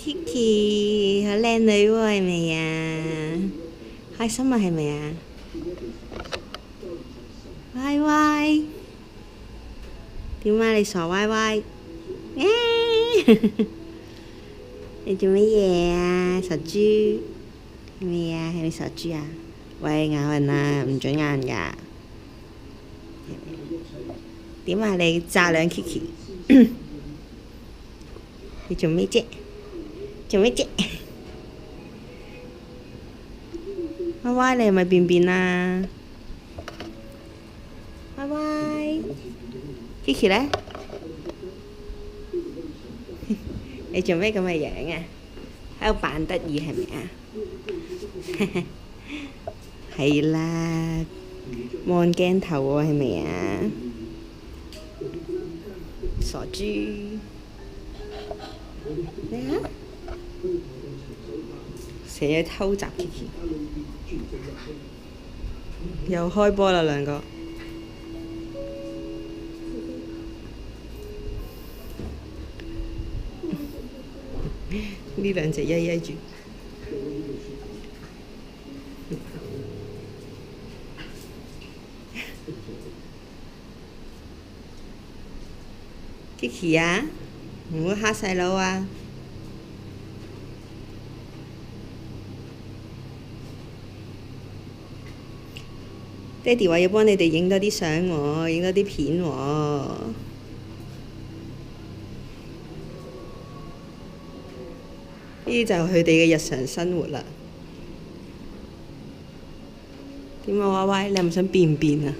Kiki 好靚女喎，係咪啊？開心啊，係咪啊？歪歪，點啊？你傻歪歪？你做乜嘢啊？傻豬係咪啊？係咪傻豬啊？喂，咬人啊！唔准咬人㗎。點啊？你炸兩 Kiki？你做咩啫？做咩啫？歪歪，你係咪便便啊？歪歪 Kiki 咧？你做咩咁嘅樣啊？喺度扮得意係咪啊？係啦，望鏡頭喎係咪啊？傻豬，咩啊？成日偷襲 Kiki， 又開波啦兩個。呢兩隻揶揶住。Kiki 啊，唔好嚇細佬啊！爹哋話要幫你哋影多啲相喎，影多啲片喎。呢啲就係佢哋嘅日常生活啦。點啊，歪歪，你係咪想便便啊？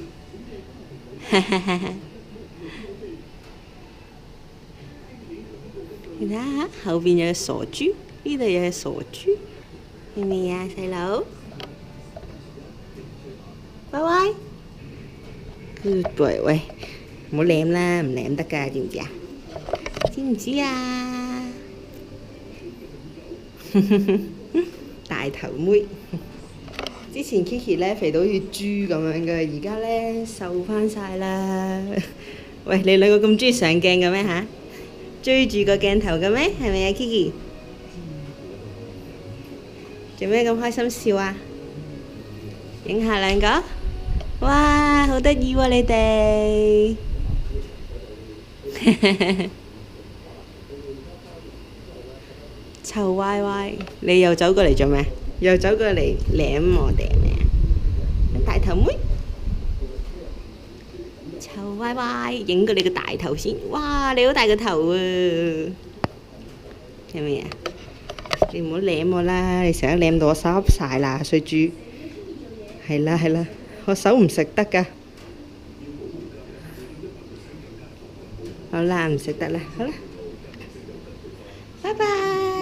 你睇下後邊有隻傻豬，呢度有隻傻豬，係咪啊，細佬？歪歪 ，Good boy， 喂，唔好舐啦，唔舐得㗎，知唔知啊？知唔知啊？大頭妹，之前 Kiki 咧肥到好似豬咁樣嘅，而家咧瘦翻晒啦。喂，你兩個咁中意上鏡嘅咩嚇？追住個鏡頭嘅咩？係咪啊 Kiki？ 做咩咁開心笑啊？影下兩個，哇，好得意喎你哋！臭歪歪，你又走過嚟做咩？又走過嚟舐我哋係咪啊？大頭妹，臭歪歪，影過你個大頭先。哇，你好大個頭啊！係咪啊？你唔好舐我啦！你成日舐到我手濕晒啦，衰豬。係啦係啦，我手唔食得㗎。好啦，唔食得啦，好啦，拜拜。